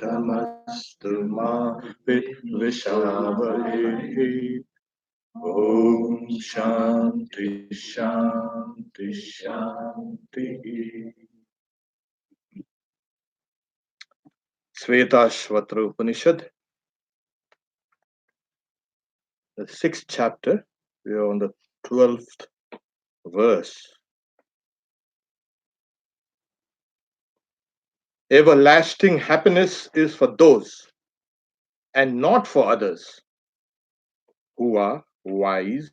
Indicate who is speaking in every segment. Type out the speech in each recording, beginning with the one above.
Speaker 1: तमस्तु मा विद्विषावहे. Om Shanti Shanti Shanti. Shvetashvatra Upanishad, the 6th chapter. We are on the 12th verse. Everlasting happiness is for those and not for others who are wise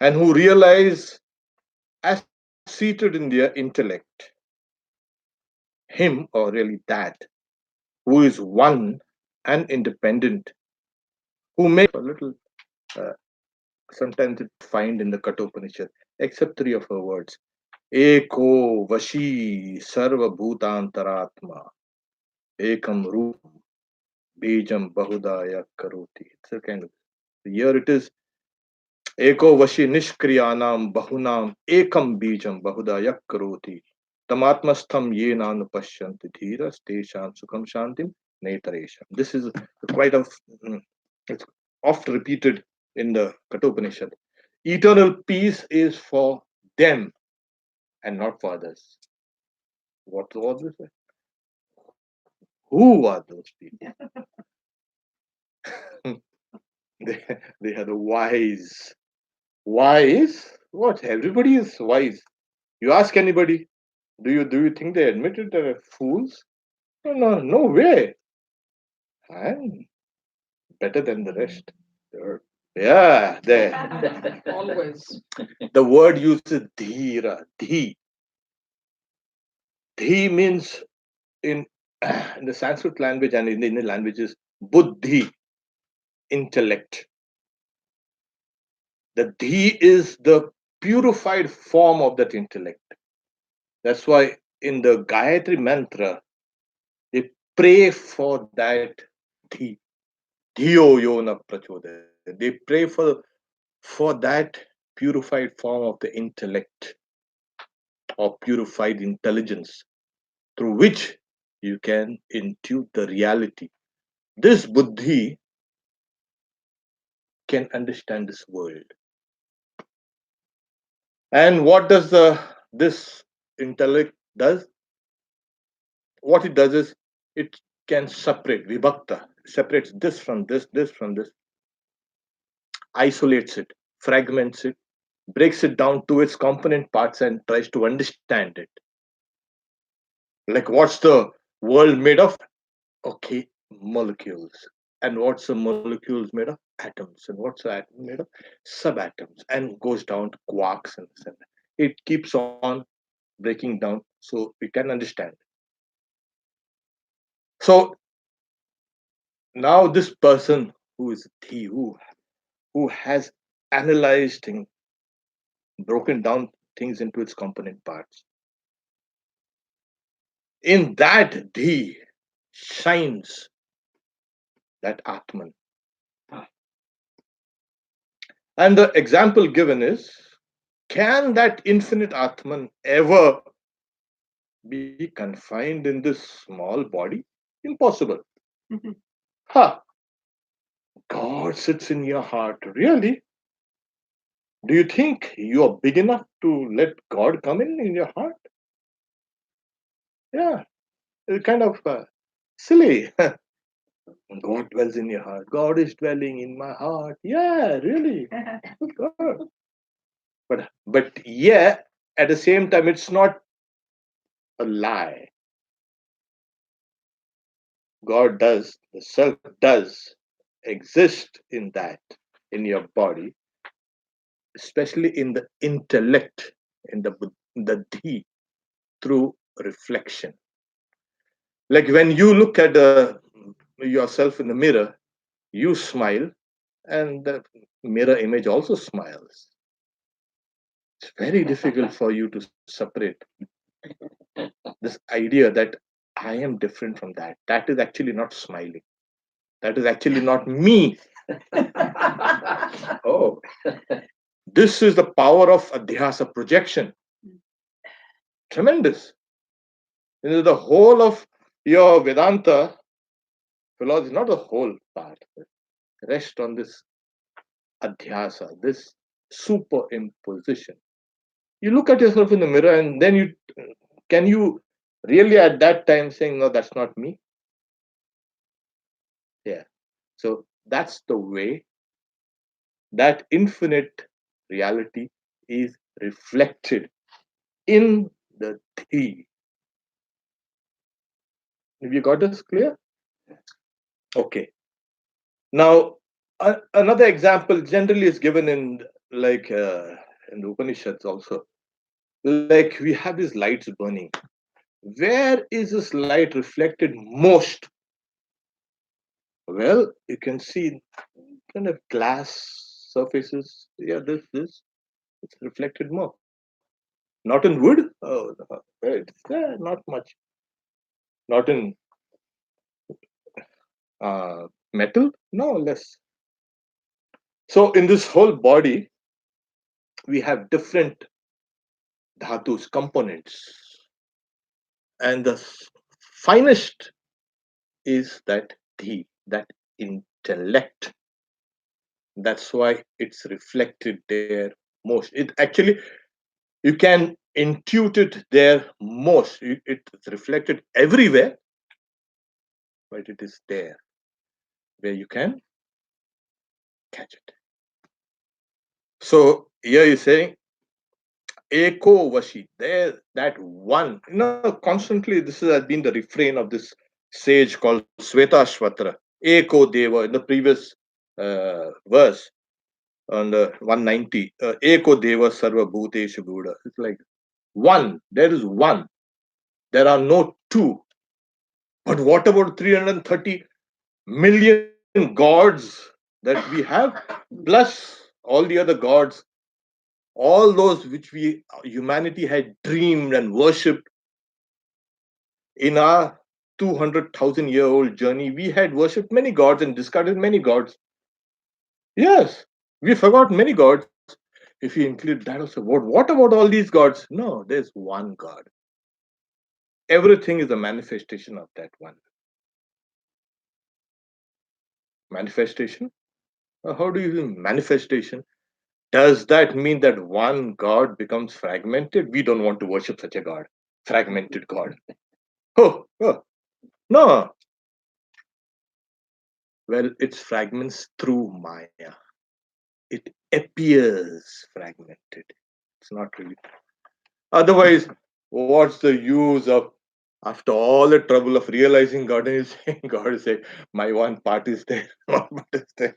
Speaker 1: and who realize, as seated in their intellect, him or really that who is one and independent, who may a little uh, sometimes it find in the Kathopanishad, except three of her words. Eko Vashi Sarva Bhutantaratma Ekam Rupam Bijam Bahudaya Karoti. It's a kind of here it is Eko Vashi Nishkriyanam Bahunam Ekam Bijam Bahudaya Karoti. Tamatmastham Yenanu Pashyanti Dhiras Tesham Sukham Shantim Netaresham. This is quite of it's oft repeated in the Kathopanishad. Eternal peace is for them and not for others. What was this? Who are those people? they, they are the wise. Wise? What? Everybody is wise. You ask anybody, do you think they admitted they're fools? No, no, no way. I'm better than the rest. Yeah, there.
Speaker 2: Always.
Speaker 1: The word used is dhira, dhi. Dhi means in, in the Sanskrit language and in the Indian languages, buddhi, intellect. The dhi is the purified form of that intellect. That's why in the Gayatri mantra, they pray for that dhi. Dhiyo yona prachodaya. They pray for that purified form of the intellect or purified intelligence through which you can intuit the reality. This buddhi can understand this world. And what does this intellect does? What it does is it can separate vibhakta, separates this from this, isolates it, fragments it, breaks it down to its component parts and tries to understand it. Like what's the world made of? Okay, molecules. And what's the molecules made of? Atoms. And what's the atom made of? Subatoms. And goes down to quarks and this and that. It keeps on breaking down so we can understand. So now this person who is he who has analyzed things, broken down things into its component parts. In that dhi shines that Atman. And the example given is, can that infinite Atman ever be confined in this small body? Impossible. Ha! God sits in your heart. Really? Do you think you are big enough to let God come in your heart? Yeah, it's kind of silly. God dwells in your heart. God is dwelling in my heart. Yeah, really. God. But yeah, at the same time, it's not a lie. God does, the self does exist in that, in your body, especially in the intellect, in the dhi, through reflection. Like when you look at yourself in the mirror, you smile, and the mirror image also smiles. It's very difficult for you to separate this idea that I am different from that. That is actually not smiling. That is actually not me. Oh, this is the power of adhyasa projection. Tremendous. The whole of Your Vedanta philosophy, not the whole part, rest on this adhyasa, this superimposition. You look at yourself in the mirror, and then can you really at that time saying, no, that's not me? Yeah. So that's the way that infinite reality is reflected in the thee. Have you got this clear? Okay. Now, another example generally is given in the Upanishads also. Like we have these lights burning. Where is this light reflected most? Well, you can see kind of glass surfaces. Yeah, this it's reflected more. Not in wood. Oh, no, it's not much. Not in metal. No, less. So in this whole body, we have different dhatus components, and the finest is that that intellect. That's why it's reflected there most. It actually, you can intuit it there most. It's reflected everywhere, but it is there where you can catch it. So here you're saying Eko Vashi, there that one. Constantly this has been the refrain of this sage called Svetashvatra. Eko Deva in the previous verse on the 190. Eko Deva Sarva Bhuteshu Buddha. It's like one. There is one. There are no two. But what about 330 million gods that we have, plus all the other gods, all those which humanity had dreamed and worshipped in our 200,000-year-old journey? We had worshipped many gods and discarded many gods. Yes, we forgot many gods. If you include that also, what about all these gods? No, there's one God. Everything is a manifestation of that one. Manifestation? How do you mean manifestation? Does that mean that one God becomes fragmented? We don't want to worship such a God, fragmented God. Oh, no. Well, it's fragments through Maya. It appears fragmented. It's not really. Otherwise, what's the use of, after all the trouble of realizing God, and is saying, God is saying, my one part is there, one part is there.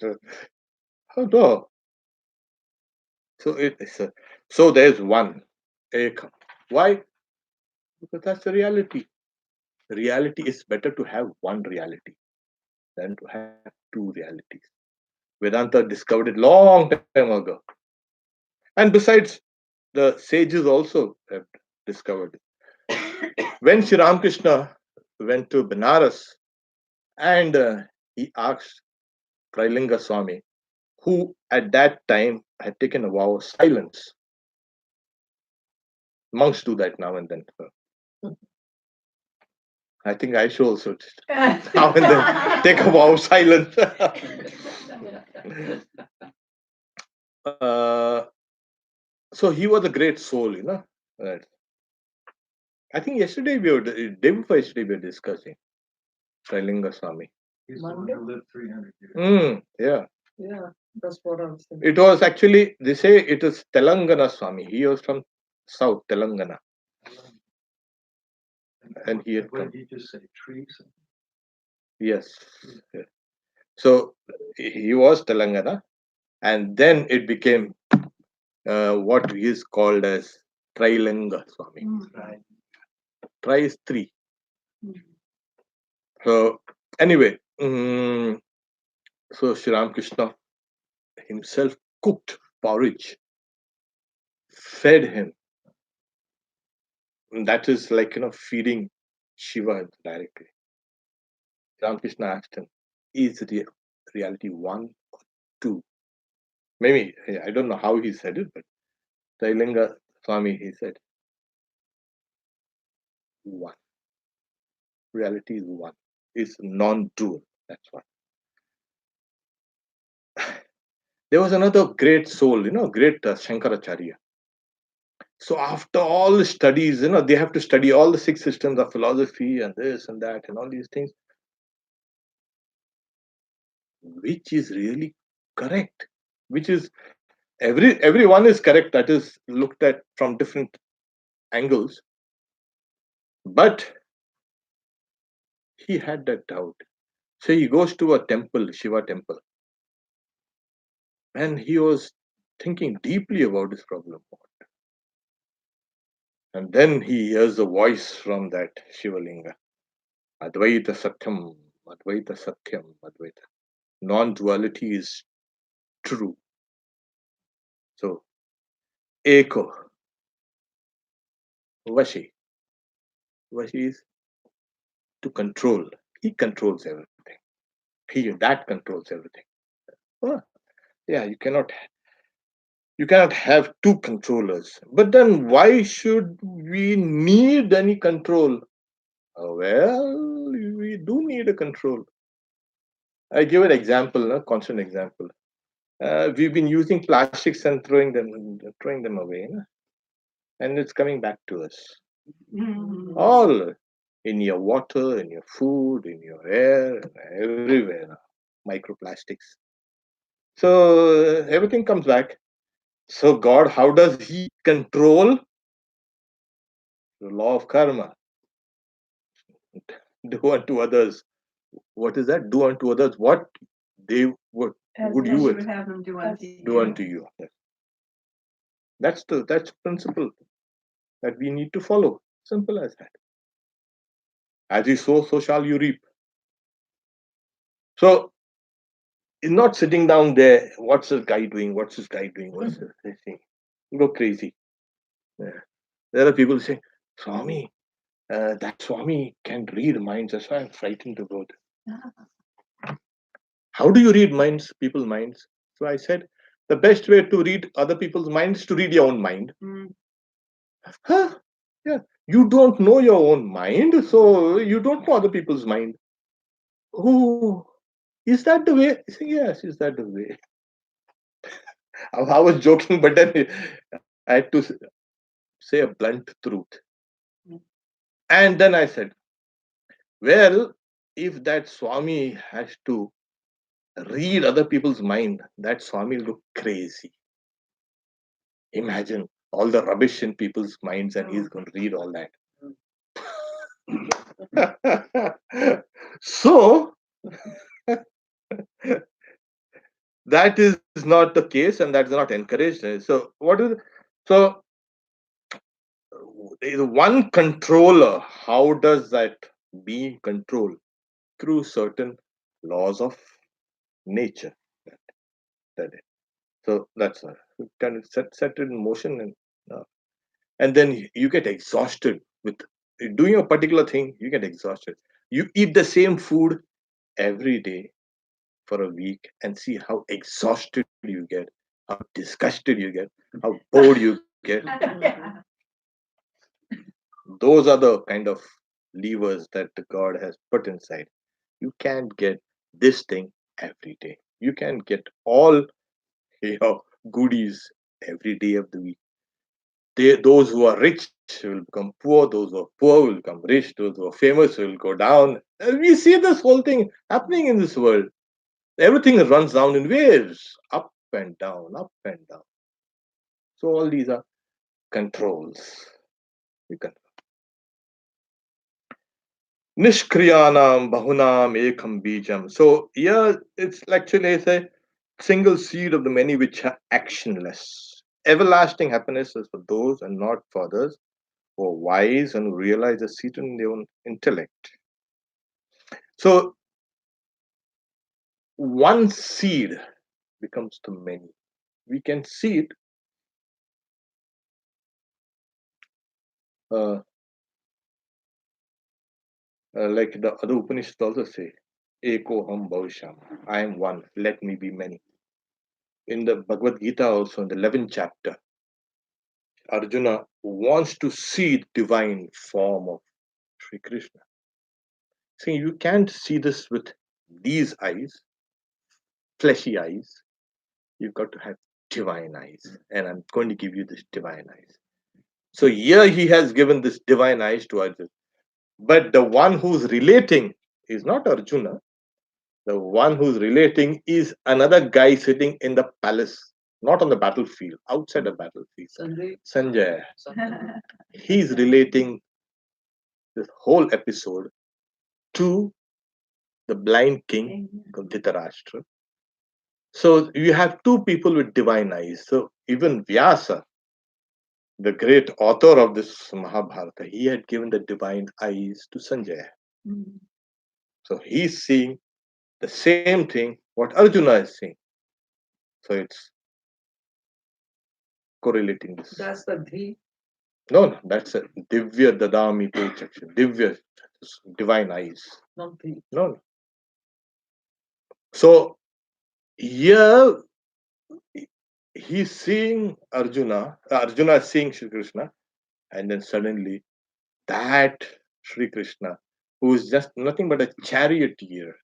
Speaker 1: Oh, no. So so there's one ekam. Why? Because that's the reality. Reality is better to have one reality than to have two realities. Vedanta discovered it long time ago. And besides, the sages also have discovered it. When Sri Ramakrishna went to Benares and he asked Trailinga Swami, who at that time had taken a vow of silence. Monks do that now and then. I think I should also now and then take a vow of silence. uh, so he was a great soul. Right. I think yesterday day before yesterday we were discussing Trailinga Swami.
Speaker 2: He's the one who lived 300 years.
Speaker 1: Yeah.
Speaker 3: Yeah, that's what I was thinking.
Speaker 1: It was actually, they say it is Telangana Swami. He was from South Telangana. And he had
Speaker 2: What
Speaker 1: come.
Speaker 2: did he just say? Trees?
Speaker 1: Yes. Yeah. So he was Telangana, and then it became what is called as Trailinga Swami.
Speaker 2: Right.
Speaker 1: Tri is three. So anyway, so Sri Ramakrishna himself cooked porridge, fed him. And that is like feeding Shiva directly. Ramakrishna asked him, "Is reality one or two?" Maybe I don't know how he said it, but Trailinga Swami he said one. reality is one, is non-dual. That's what. There was another great soul, great Shankaracharya. So after all the studies, they have to study all the six systems of philosophy and this and that and all these things. Which is really correct? Which is everyone is correct, that is looked at from different angles. But he had that doubt. So he goes to a temple, Shiva temple, and he was thinking deeply about his problem. And then he hears a voice from that Shivalinga. Advaita Satyam, Advaita Satyam, Advaita. Non-duality is true. So, Eko, Vashi. Vashi is to control. He controls everything. That controls everything. Oh, yeah, you cannot have two controllers. But then why should we need any control? Well, we do need a control. I give an example, a constant example. We've been using plastics and throwing them away, and it's coming back to us. All in your water, in your food, in your air, everywhere. Microplastics. So everything comes back. So God, how does He control the law of karma? Do unto others. What is that? Do unto others what they would you would
Speaker 3: have them do unto
Speaker 1: do unto you. Yes. That's principle that we need to follow. Simple as that. As you sow, so shall you reap. So it's not sitting down there. What's this guy doing? What's this guy doing? What's this thing? You go crazy. Yeah. There are people who say, Swami, that Swami can read minds. That's why I'm frightened to go there. How do you read minds, people's minds? So I said, the best way to read other people's minds is to read your own mind. Huh? Yeah. You don't know your own mind, so you don't know other people's mind. Oh, is that the way? I say, yes, is that the way? I was joking, but then I had to say a blunt truth. And then I said, well, if that Swami has to read other people's mind, that Swami will go crazy. Imagine all the rubbish in people's minds, and he's going to read all that. So, that is not the case, and that's not encouraged. So, what is so? One controller, how does that being controlled? Through certain laws of nature. That is. So that's kind of set it in motion, and then you get exhausted with doing a particular thing. You get exhausted. You eat the same food every day for a week and see how exhausted you get, how disgusted you get, how bored you get. Those are the kind of levers that God has put inside. You can't get this thing every day. You can get all your goodies every day of the week. Those who are rich will become poor, those who are poor will become rich, those who are famous will go down. And we see this whole thing happening in this world. Everything runs down in waves, up and down, up and down. So all these are controls. You can Nishkriyanam bahunam ekam bijam. So here it's actually a single seed of the many which are actionless. Everlasting happiness is for those and not for others who are wise and realize the seat in their own intellect. So one seed becomes the many. We can see it uh, like the other Upanishads also say, Eko ham bhavisham. I am one, let me be many. In the Bhagavad Gita also, in the 11th chapter, Arjuna wants to see the divine form of Sri Krishna. See, you can't see this with these eyes, fleshy eyes. You've got to have divine eyes. And I'm going to give you this divine eyes. So here he has given this divine eyes to Arjuna. But the one who's relating is not Arjuna. The one who's relating is another guy sitting in the palace, not on the battlefield, outside the battlefield.
Speaker 3: Sanjay.
Speaker 1: Sanjay. He's relating this whole episode to the blind king of Dhritarashtra. So you have two people with divine eyes. So even Vyasa, the great author of this Mahabharata, he had given the divine eyes to Sanjay. So he's seeing the same thing what Arjuna is seeing. So it's correlating this.
Speaker 3: That's the Dhi.
Speaker 1: No, that's a Divya Dadami Te Chaksha. Divya, divine eyes.
Speaker 3: Not Dhi.
Speaker 1: No. So here he's seeing Arjuna, Arjuna is seeing Shri Krishna, and then suddenly that Shri Krishna, who is just nothing but a charioteer,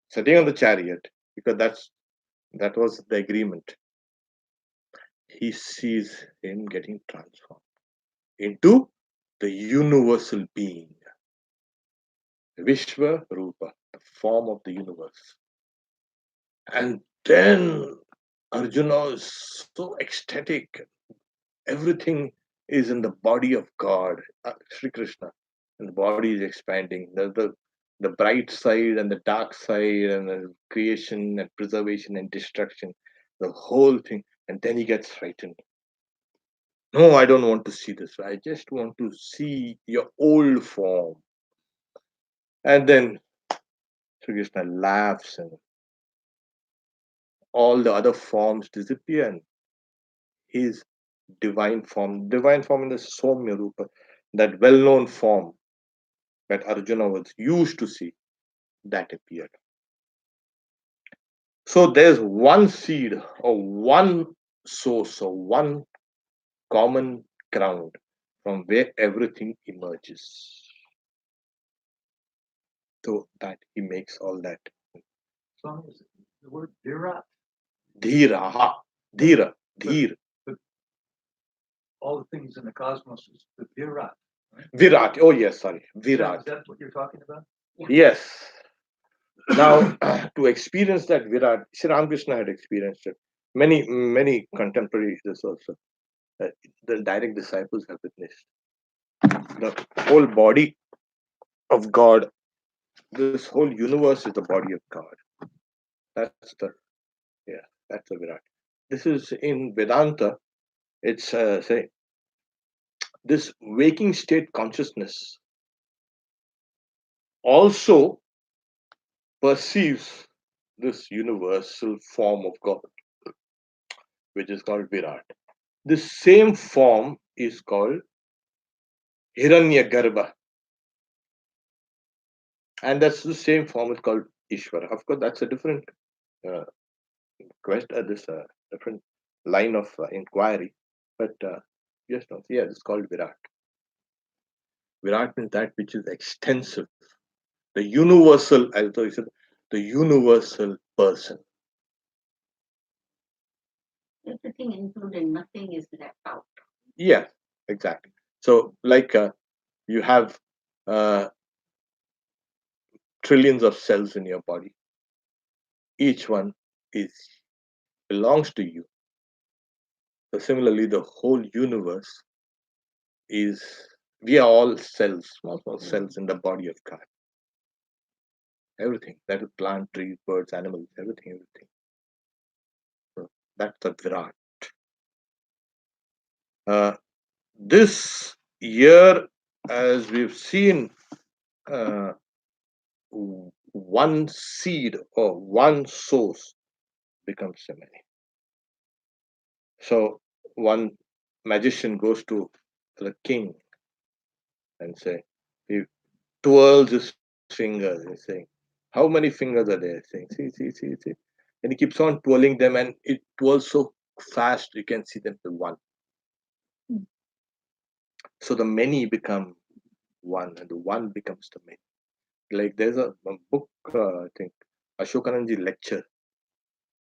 Speaker 1: sitting on the chariot, because that was the agreement. He sees him getting transformed into the universal being, Vishwa Rupa, the form of the universe. And then Arjuna is so ecstatic. Everything is in the body of God, Sri Krishna, and the body is expanding. The bright side and the dark side, and the creation and preservation and destruction, the whole thing. And then he gets frightened. No, I don't want to see this. I just want to see your old form. And then Sri Krishna laughs, and all the other forms disappear, and his divine form in the Somya Rupa, that well known form that Arjuna was used to see, that appeared. So there's one seed or one source or one common ground from where everything emerges. So that he makes all that.
Speaker 2: Song is the word Virat.
Speaker 1: Dhira, aha, Dhira, Dhir,
Speaker 2: All the things in the cosmos is the Virat.
Speaker 1: Virat. Oh, yes, sorry,
Speaker 2: Is
Speaker 1: Virat.
Speaker 2: that what you're talking about?
Speaker 1: Yes. Now, to experience that Virat, Sri Ramakrishna had experienced it. Many contemporaries also, the direct disciples have witnessed. The whole body of God, this whole universe is the body of God. That's the, yeah, that's the Virat. This is in Vedanta. It's say this waking state consciousness also perceives this universal form of God, which is called Virat. This same form is called Hiranyagarbha, and that's the same form is called Ishvara. Of course, that's a different uh, this different line of inquiry, but just know, yeah, it's called Virat. Virat means that which is extensive, the universal, as though you said, the universal person.
Speaker 4: Everything included, nothing is left out.
Speaker 1: Yeah, exactly. So, like you have uh, trillions of cells in your body. Each one is belongs to you. So similarly, the whole universe is, we are all cells, small cells in the body of God. Everything that is plant, trees, birds, animals, everything. So that's the Virat. This year, as we've seen, uh, one seed or one source becomes so many. So one magician goes to the king and say, he twirls his fingers and saying, how many fingers are there? Saying, see. And he keeps on twirling them, and it twirls so fast you can see them to one. So the many become one, and the one becomes the many. Like there's a book, I think, Ashokananji lecture,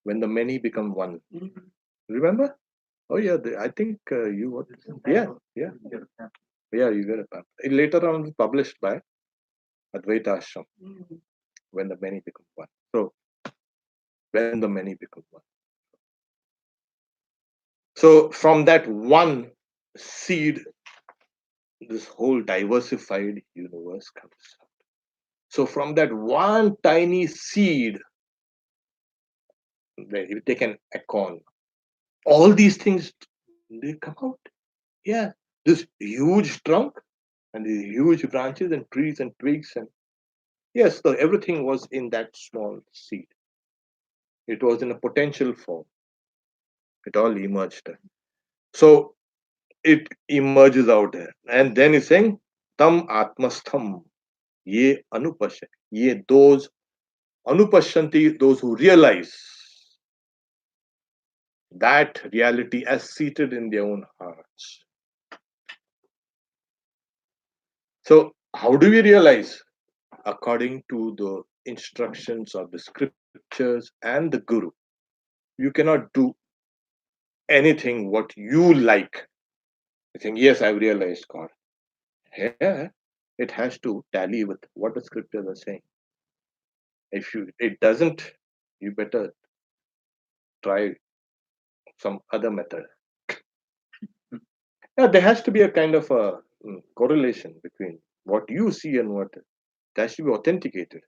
Speaker 1: When the Many Become One. Remember? Oh yeah, I think you what? Yeah, yeah,
Speaker 2: You get a pamphlet.
Speaker 1: yeah. You get a pamphlet. It later on published by Advaita Ashram, When the Many Become One. So when the many become one. So from that one seed, this whole diversified universe comes out. So from that one tiny seed, you take an acorn, all these things they come out. Yeah, this huge trunk and these huge branches and trees and twigs and yes, so everything was in that small seed. It was in a potential form. It all emerged. So it emerges out there, and then he's saying, "Tam atmastham." Ye anupasya. Ye those anupashyanti, those who realize that reality as seated in their own hearts. So, how do we realize? According to the instructions of the scriptures and the Guru. You cannot do anything what you like. You think, yes, I've realized God. Yeah, it has to tally with what the scriptures are saying. If you it doesn't, you better try some other method. Yeah, there has to be a kind of a correlation between what you see and what it has to be authenticated.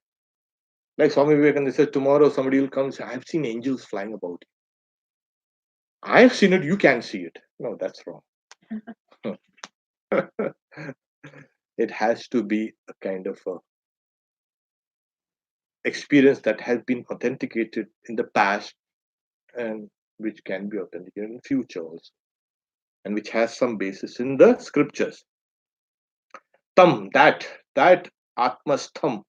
Speaker 1: Like Swami Vivekananda said, tomorrow somebody will come and say, I've seen angels flying about. I've seen it, you can't see it. No, that's wrong. It has to be a kind of a experience that has been authenticated in the past and which can be authenticated in future also, and which has some basis in the scriptures. Tam, that Atmastham,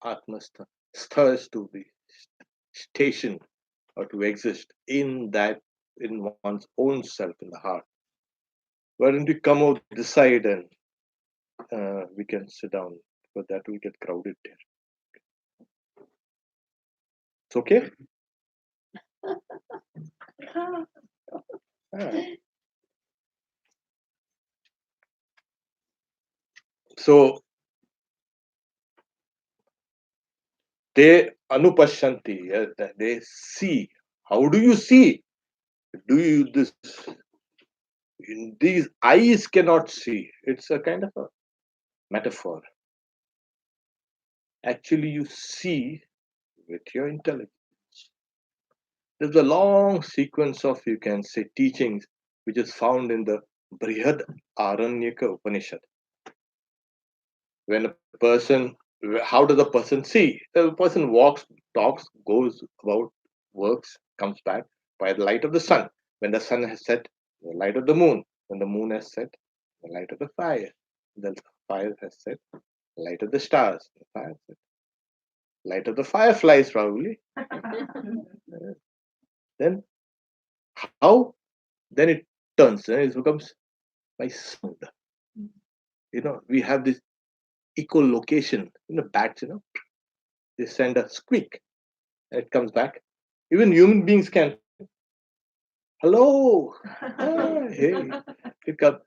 Speaker 1: Atmastham, stha is to be stationed or to exist in that, in one's own self, in the heart. Why don't we come out this side and we can sit down, but that will get crowded there. It's okay. Ah. So they anupashyanti, they see. How do you see? Do you this? These eyes cannot see. It's a kind of a metaphor. Actually, you see with your intellect. There's a long sequence of, you can say, teachings which is found in the Brihad Aranyaka Upanishad. When a person, how does a person see? The person walks, talks, goes about, works, comes back by the light of the sun. When the sun has set, the light of the moon. When the moon has set, the light of the fire. The fire has set, the light of the stars. The fire has set. Light of the fireflies, probably. Then how? Then it turns, it becomes by sound. We have this echolocation. Bats, they send a squeak and it comes back. Even human beings can. Hello. Hey. It comes.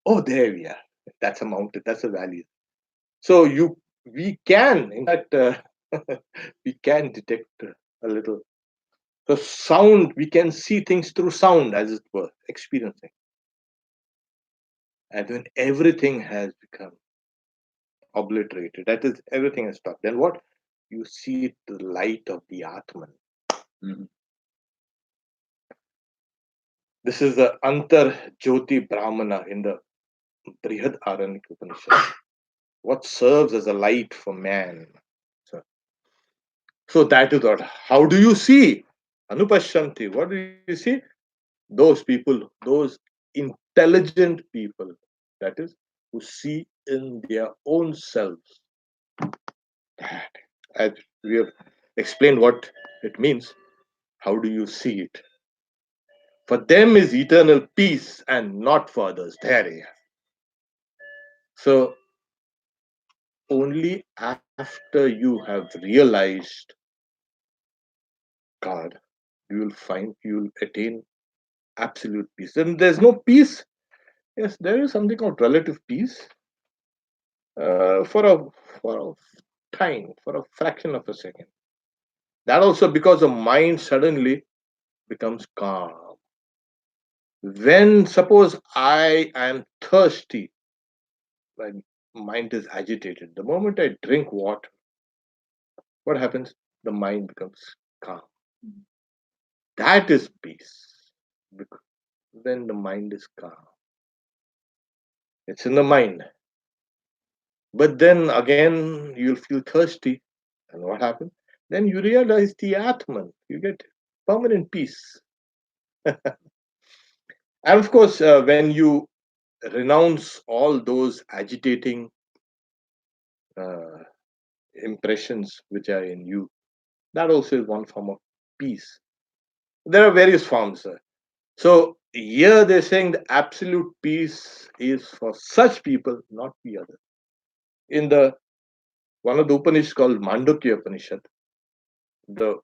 Speaker 1: Oh, there we are. That's a mountain. That's a valley. So we can, in fact, we can detect a little. So sound, we can see things through sound, as it were, experiencing. And when everything has become obliterated, that is, everything has stopped, then what? You see the light of the Atman.
Speaker 2: Mhm.
Speaker 1: This is the Antar Jyoti Brahmana in the Brihad Aranyaka Upanishad. What serves as a light for man. So that is what. How do you see? Anupashyanti. What do you see? Those people, those intelligent people, that is, who see in their own selves. That, as we have explained what it means, how do you see it? For them is eternal peace and not for others. There you are. So only after you have realized God, you will attain absolute peace. And there's no peace. Yes, there is something called relative peace for a time, for a fraction of a second. That also because the mind suddenly becomes calm. When suppose I am thirsty, my mind is agitated. The moment I drink water, what happens? The mind becomes calm. That is peace. Because when the mind is calm, it's in the mind. But then again, you'll feel thirsty. And what happens? Then you realize the Atman. You get permanent peace. And of course, when you renounce all those agitating uh, impressions which are in you, that also is one form of peace. There are various forms. So here they're saying the absolute peace is for such people, not the other. In the one of the Upanishads called Mandukya Upanishad, the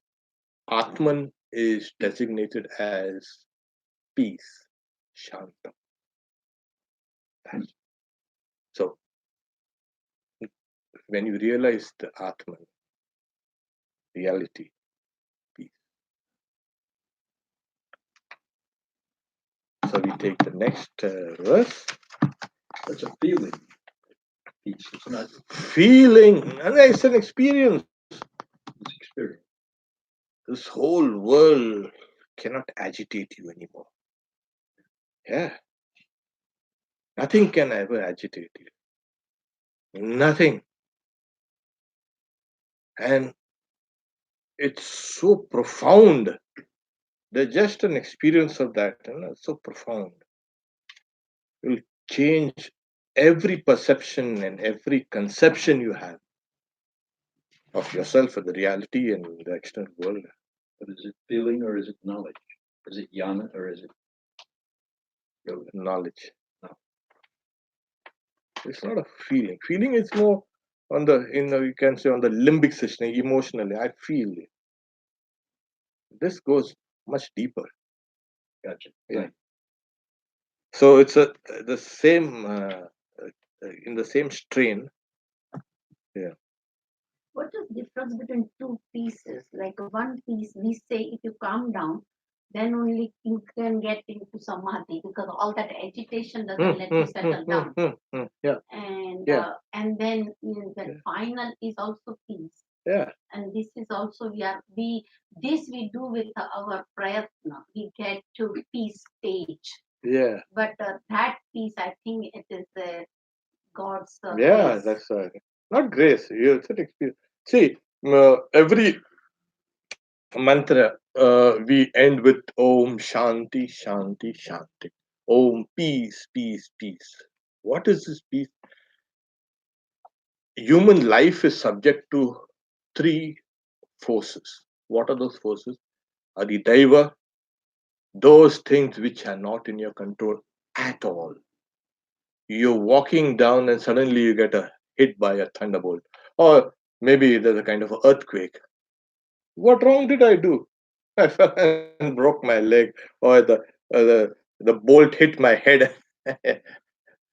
Speaker 1: Atman is designated as peace, Shanta. So when you realize the Atman, reality, peace. So we take the next verse.
Speaker 2: That's a feeling. Peace. It's not
Speaker 1: Feeling, and it's an experience.
Speaker 2: it's experience.
Speaker 1: This whole world cannot agitate you anymore. Yeah, nothing can ever agitate you. Nothing. And it's so profound. There's just an experience of that, so profound. It will change every perception and every conception you have of yourself, of the reality and the external world.
Speaker 2: But is it feeling or is it knowledge? Is it yana or is it yoga?
Speaker 1: Knowledge. No. It's not a feeling. Feeling is more on the, you can say on the limbic system, emotionally. I feel it. This goes much deeper.
Speaker 2: Gotcha.
Speaker 1: Yeah. So it's the same in the same strain. Yeah.
Speaker 4: What is difference between two pieces? Like one piece, we say if you calm down, then only you can get into samadhi because all that agitation doesn't let you settle down.
Speaker 1: Yeah.
Speaker 4: And
Speaker 1: Yeah.
Speaker 4: and then the
Speaker 1: Yeah.
Speaker 4: final is also peace.
Speaker 1: Yeah.
Speaker 4: And this is also we do with our prayatna. We get to peace stage.
Speaker 1: Yeah.
Speaker 4: But that peace, I think it is God's
Speaker 1: Yeah.
Speaker 4: grace.
Speaker 1: That's not grace. It's an experience. See, every mantra we end with Om Shanti Shanti Shanti. Om peace peace peace. What is this peace? Human life is subject to three forces. What are those forces? Adidaiva, those things which are not in your control at all. You're walking down and suddenly you get hit by a thunderbolt, or maybe there's a kind of earthquake. What wrong did I do? I fell and broke my leg, or the bolt hit my head,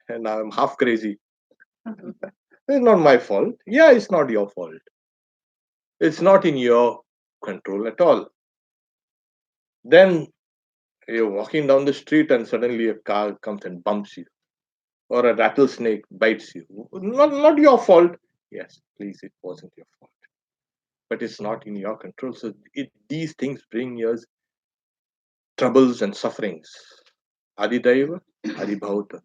Speaker 1: and I'm half crazy. It's not my fault. Yeah, it's not your fault. It's not in your control at all. Then you're walking down the street and suddenly a car comes and bumps you, or a rattlesnake bites you. Not your fault. Yes, please, it wasn't your fault. But it's not in your control. So these things bring us troubles and sufferings. Adidaiva, Adibhavata,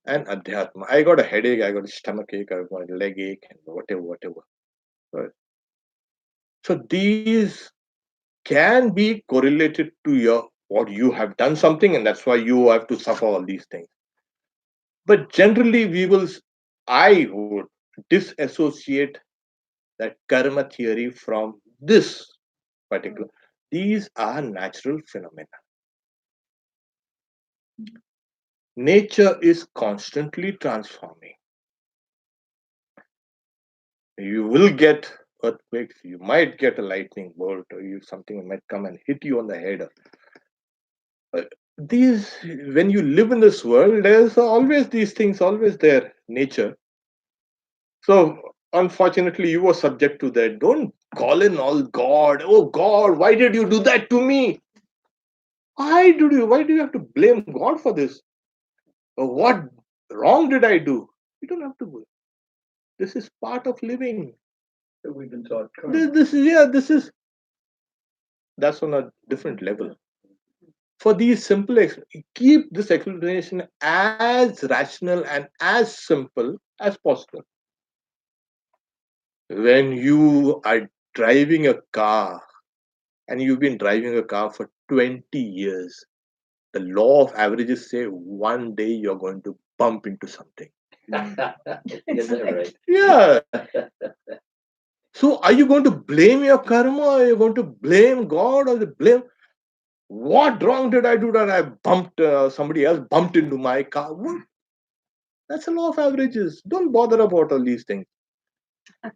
Speaker 1: and Adhyatma. I got a headache, I got a stomach ache, I got a leg ache, and whatever. Right. So these can be correlated to your what you have done something, and that's why you have to suffer all these things. But generally, I would disassociate that karma theory from this particular. These are natural phenomena. Nature is constantly transforming. You will get earthquakes. You might get a lightning bolt, or something might come and hit you on the head. Uh, These, when you live in this world, there's always these things, always there, nature. So unfortunately, you were subject to that. Don't call in all God. Oh God, why did you do that to me? Why did you? Why do you have to blame God for this? Or what wrong did I do? You don't have to. This is part of living.
Speaker 2: So we've been taught
Speaker 1: This,
Speaker 2: karma.
Speaker 1: this is yeah. This is that's on a different level. For these simple, keep this explanation as rational and as simple as possible. When you are driving a car and you've been driving a car for 20 years, the law of averages say one day you're going to bump into something.
Speaker 2: Is that right?
Speaker 1: Yeah. So are you going to blame your karma? Are you going to blame God or blame what wrong did I do that I bumped somebody else bumped into my car? What? That's a law of averages. Don't bother about all these things.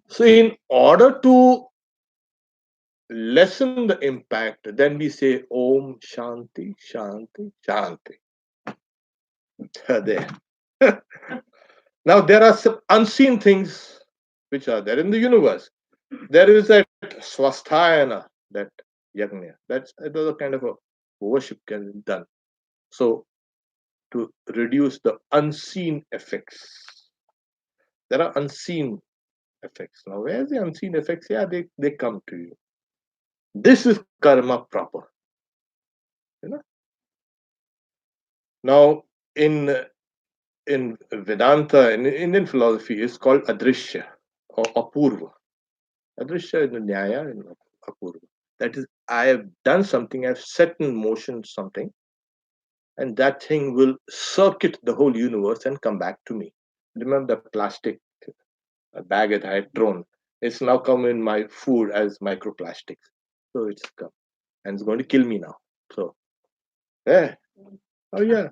Speaker 1: So in order to lessen the impact, then we say Om Shanti Shanti Shanti. There. Now there are some unseen things which are there in the universe. There is that swasthayana, that yagna. That's another kind of a worship can be done. So to reduce the unseen effects, there are unseen effects. Now where's the unseen effects? Yeah, they come to you. This is karma proper. You know. Now in Vedanta, in Indian philosophy, is called adrishya or apurva. Adrishya in the Nyaya and apurva. That is, I have done something, I've set in motion something, and that thing will circuit the whole universe and come back to me. Remember the plastic bag that I had thrown? It's now come in my food as microplastics. So it's come and it's going to kill me now. So, yeah. Oh, yeah.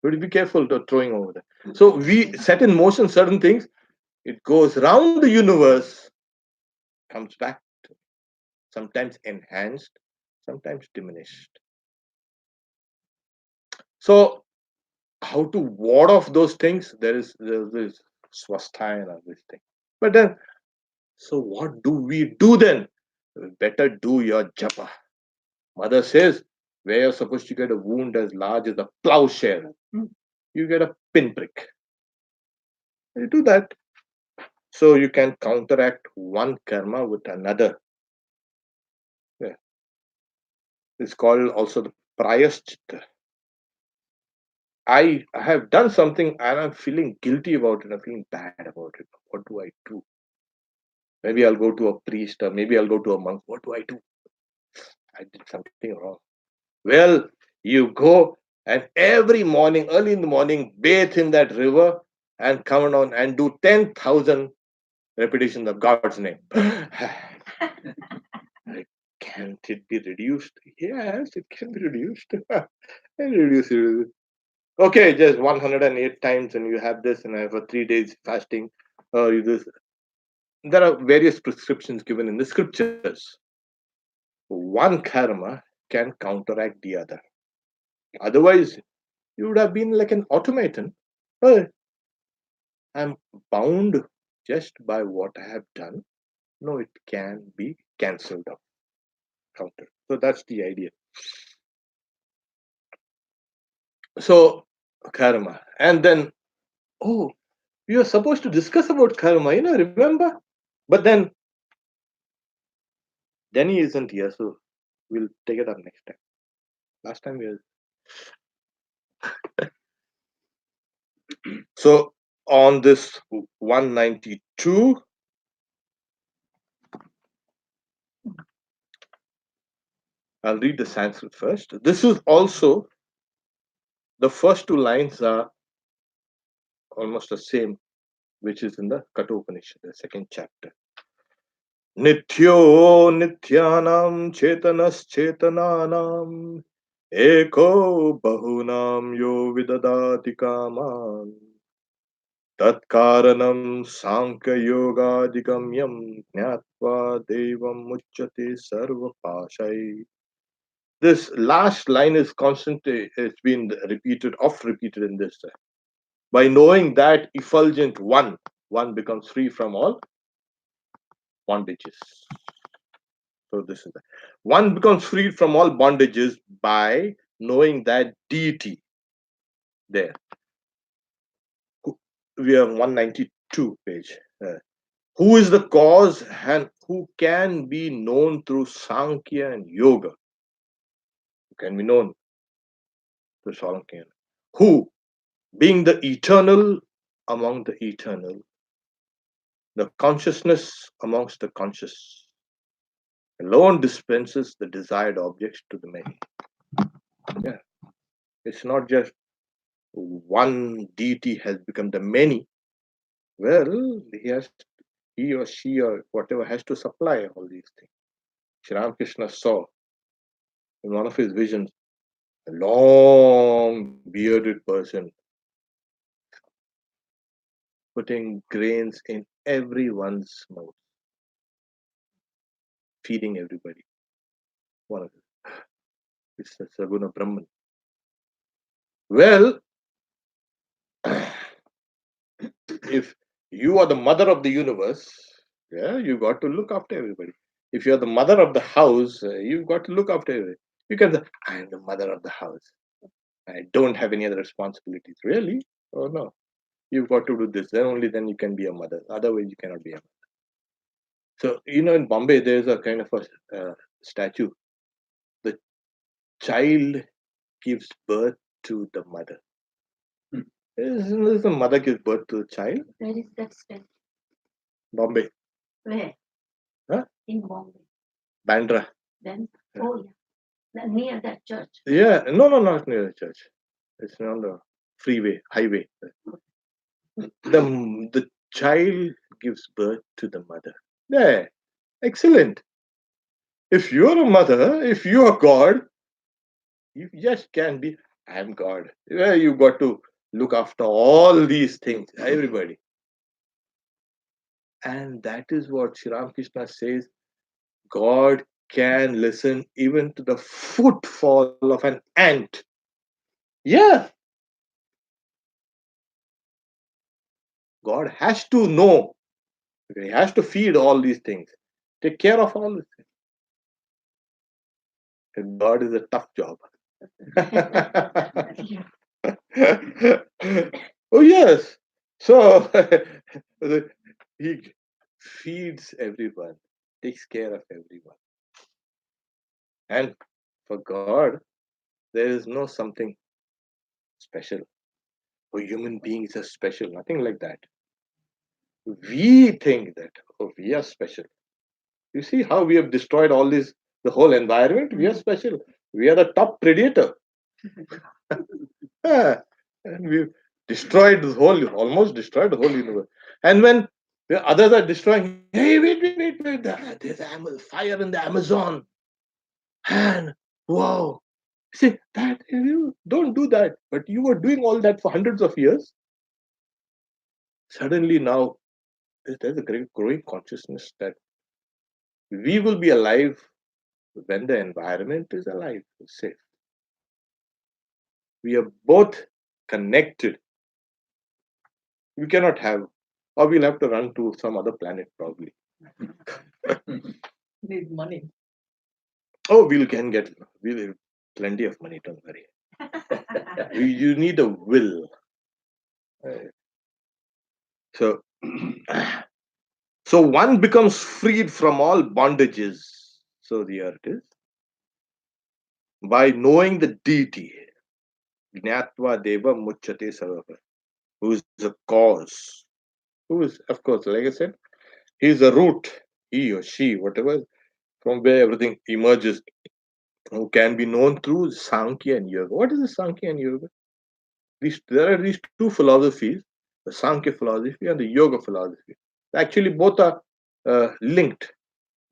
Speaker 1: But be careful to throwing over there. So we set in motion certain things, it goes round the universe, comes back, sometimes enhanced, sometimes diminished. So how to ward off those things? There's this swasthayana, this thing. But then, so what do we do then? Better do your japa. Mother says, where you're supposed to get a wound as large as a plowshare, you get a pinprick. You do that. So you can counteract one karma with another. Yeah. It's called also the prayaschitta. I have done something and I'm feeling guilty about it. I'm feeling bad about it. What do I do? Maybe I'll go to a priest or maybe I'll go to a monk. What do I do? I did something wrong. Well, you go and every morning, early in the morning, bathe in that river and come on and do 10,000 repetitions of God's name. Can't it be reduced? Yes, it can be reduced. Reduce it. Okay, just 108 times, and you have this, and I have a 3 days fasting. You this. There are various prescriptions given in the scriptures. One karma can counteract the other. Otherwise, you would have been like an automaton. Oh, I'm bound just by what I have done. No, it can be cancelled out, counter. So that's the idea. So karma, and then oh, we were supposed to discuss about karma. Remember? But then Denny isn't here, so we'll take it up next time. Last time we were. So on this 192, I'll read the Sanskrit first. This is also, the first two lines are almost the same, which is in the Kathopanishad, the second chapter. Nityo nityanam chetanas chetananam eko bahunam yo vidadati kaman Tatkaranam Sankhya Yoga Digamyam Jnatva Devam Muchyate Sarva Pashai. This last line is constantly, it's been repeated, oft repeated in this. By knowing that effulgent one becomes free from all bondages. So this is that. One becomes freed from all bondages by knowing that deity there. We have 192 page. Who is the cause and who can be known through Sankhya and Yoga? Who can be known through Sankhya? Who, being the eternal among the eternal, the consciousness amongst the conscious, alone dispenses the desired objects to the many. Yeah, it's not just one deity has become the many. Well, he or she or whatever has to supply all these things. Sri Ramakrishna saw in one of his visions a long bearded person putting grains in everyone's mouth, feeding everybody. One of them. It's the Saguna Brahman. Well, if you are the mother of the universe, yeah, you got to look after everybody. If you're the mother of the house, you've got to look after everybody. You can say, I am the mother of the house. I don't have any other responsibilities. Really? Oh no. You've got to do this. Then only then you can be a mother. Otherwise, you cannot be a mother. So, in Bombay, there's a kind of a statue. The child gives birth to the mother. Isn't the mother gives birth to the child?
Speaker 4: Where is that step?
Speaker 1: Bombay.
Speaker 4: Where?
Speaker 1: Huh?
Speaker 4: In Bombay.
Speaker 1: Bandra.
Speaker 4: Then,
Speaker 1: Yeah.
Speaker 4: oh yeah, near that church.
Speaker 1: Yeah. No, not near the church. It's on the freeway, highway. The child gives birth to the mother. Yeah. Excellent. If you're a mother, if you are God, you just can be, I'm God. Yeah, you got to look after all these things, everybody. And that is what Sri Ramakrishna says. God can listen even to the footfall of an ant. Yeah. God has to know. He has to feed all these things, take care of all these things. And God is a tough job. Oh, yes. So he feeds everyone, takes care of everyone. And for God, there is no something special. For human beings are special, nothing like that. We think that, oh, we are special. You see how we have destroyed all this, the whole environment? We are special. We are the top predator. Yeah. And we've destroyed the whole, almost destroyed the whole universe. And when the others are destroying, hey, wait, there's fire in the Amazon. And wow. See, that you don't do that. But you were doing all that for hundreds of years. Suddenly now, there's a great growing consciousness that we will be alive when the environment is alive, safe. We are both connected. We cannot have, or we'll have to run to some other planet probably.
Speaker 3: Need money.
Speaker 1: Oh, we'll have plenty of money, don't worry. You need a will. So, so one becomes freed from all bondages. So here it is. By knowing the deity, Gnatva Deva Muchyate Sarva, who is the cause, who is, of course, like I said, he is the root, he or she, whatever, from where everything emerges, who can be known through Sankhya and Yoga. What is the Sankhya and Yoga? There are these two philosophies, the Sankhya philosophy and the Yoga philosophy. Actually, both are linked.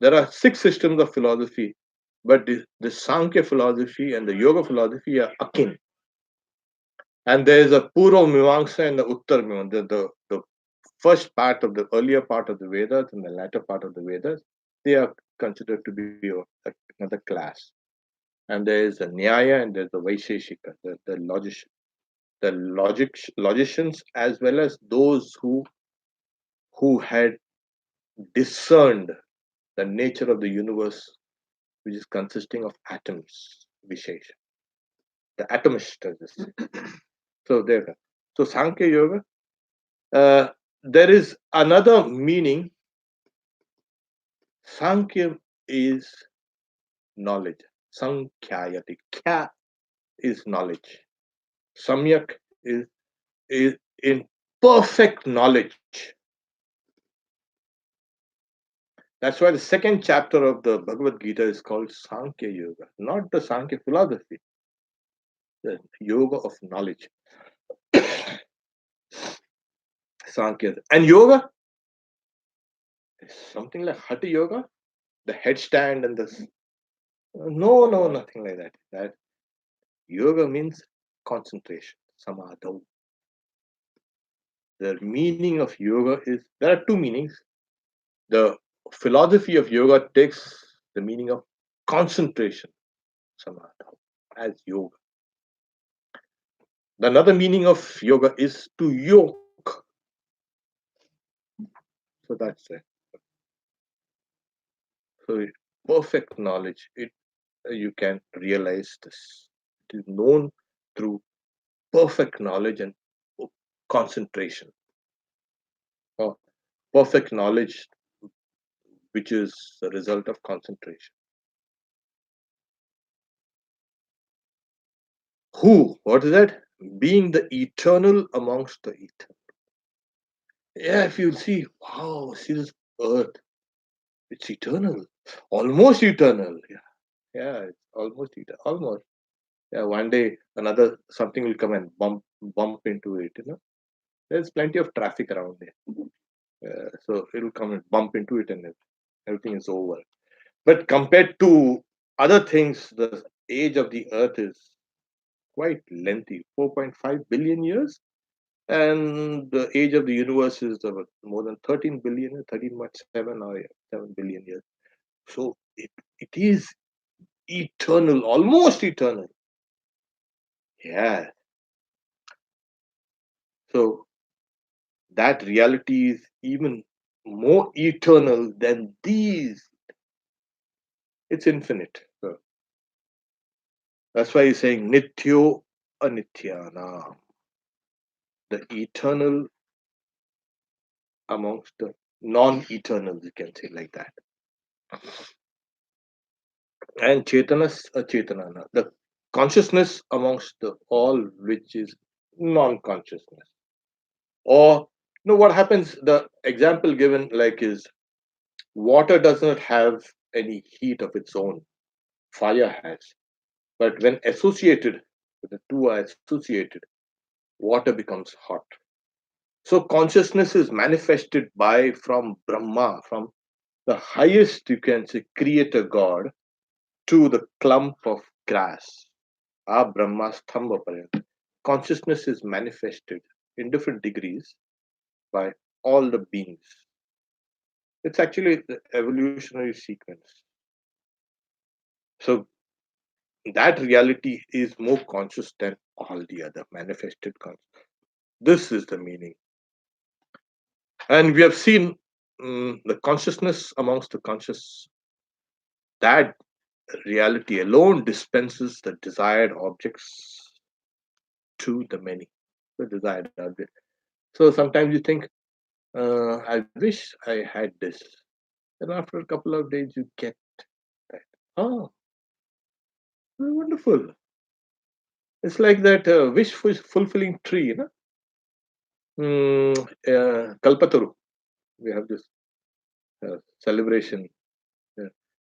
Speaker 1: There are 6 systems of philosophy, but the Sankhya philosophy and the Yoga philosophy are akin. And there is a Purva Mimamsa and the Uttar Mimamsa. The first part of the earlier part of the Vedas and the latter part of the Vedas, they are considered to be another class. And there is a Nyaya and there's the Vaisheshika, the logicians, as well as those who had discerned the nature of the universe, which is consisting of atoms, Vishesha. The atomist, as this. So there. So Sankhya Yoga. There is another meaning. Sankhya is knowledge. Sankhyayati. Kya is knowledge. Samyak is in perfect knowledge. That's why the second chapter of the Bhagavad Gita is called Sankhya Yoga, not the Sankhya philosophy, the yoga of knowledge. Sankhya. And yoga is something like Hatha Yoga, the headstand and the. No, no, nothing like that. That yoga means concentration, samadhi. The meaning of yoga is there are two meanings. The philosophy of yoga takes the meaning of concentration, samadhi, as yoga. Another meaning of yoga is to yoke. So that's it. So perfect knowledge, you can realize this. It is known through perfect knowledge and concentration. Or perfect knowledge, which is the result of concentration. Who? What is that? Being the eternal amongst the eternal. Yeah, if you see, wow, see this earth, it's eternal, almost eternal. Yeah, it's almost eternal, almost. Yeah, one day another something will come and bump into it. There's plenty of traffic around there, so it'll come and bump into it, and everything is over. But compared to other things, the age of the Earth is quite lengthy, 4.5 billion years, and the age of the universe is more tthan 13 billion, 13.7 or 7 billion years. So it is eternal, almost eternal. Yeah. So that reality is even more eternal than these. It's infinite. So that's why he's saying Nityo Anityana, the eternal amongst the non-eternals, you can say like that. And Chetanas Chetanana, the consciousness amongst the all which is non-consciousness. Or what happens, the example given like is water does not have any heat of its own, fire has. But when associated, the two are associated, water becomes hot. So consciousness is manifested by from Brahma, from the highest, you can say, creator God, to the clump of grass. Brahma Stambha Parayant. Consciousness is manifested in different degrees by all the beings. It's actually the evolutionary sequence. So that reality is more conscious than all the other manifested consciousness. This is the meaning. And we have seen the consciousness amongst the conscious. That reality alone dispenses the desired objects to the many. The desired object. So sometimes you think, I wish I had this. And after a couple of days, you get that. Oh, wonderful. It's like that wish fulfilling tree, Kalpataru. We have this celebration.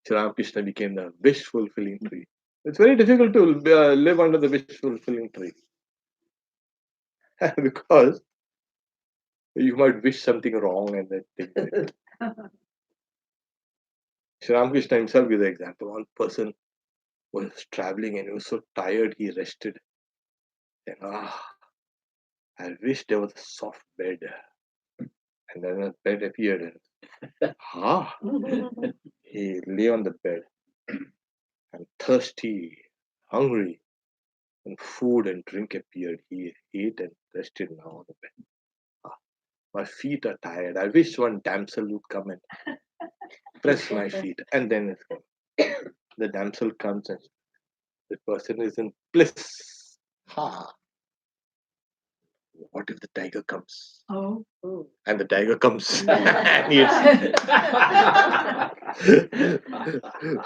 Speaker 1: Sri Ramakrishna became the wish fulfilling tree. It's very difficult to live under the wish fulfilling tree because you might wish something wrong and then take it. Sri Ramakrishna himself gives the example. One person was traveling and he was so tired he rested. And I wish there was a soft bed. And then a bed appeared. And, he lay on the bed and thirsty, hungry, and food and drink appeared. He ate and rested now on the bed. Ah, my feet are tired. I wish one damsel would come and press my feet. And then it's gone. The damsel comes and the person is in bliss. Ha! What if the tiger comes?
Speaker 3: Oh.
Speaker 1: And the tiger comes and eats.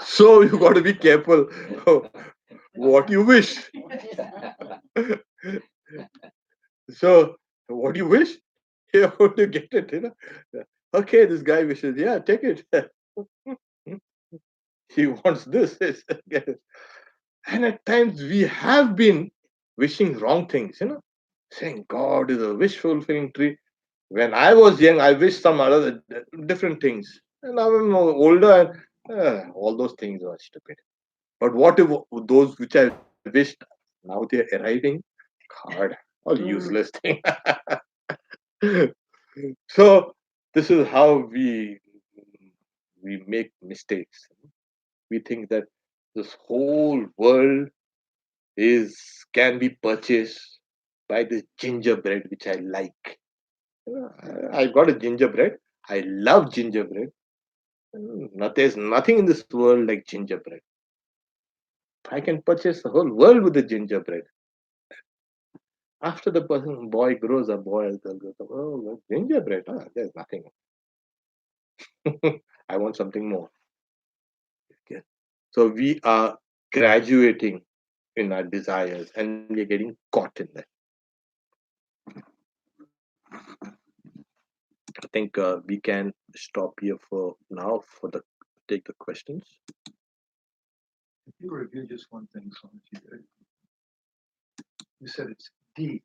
Speaker 1: So you got to be careful what you wish. So what do you wish? You're going to get it, you know. Okay, this guy wishes, yeah, take it. He wants this. And at times we have been wishing wrong things, you know, saying God is a wish fulfilling tree. When I was young, I wished some other different things. And now I'm older, and all those things are stupid. But what if those which I wished now they're arriving? God, all useless thing. So this is how we make mistakes. We think that this whole world is can be purchased by this gingerbread which I like. I got a gingerbread. I love gingerbread. There's nothing in this world like gingerbread. I can purchase the whole world with the gingerbread. After the person boy grows up, boy or girl grows up, oh, well, gingerbread, there's nothing. I want something more. Okay. So we are graduating in our desires and we are getting caught in that. I think we can stop here for now for the take the questions.
Speaker 5: If you review just one thing, Swamiji, you said it's D,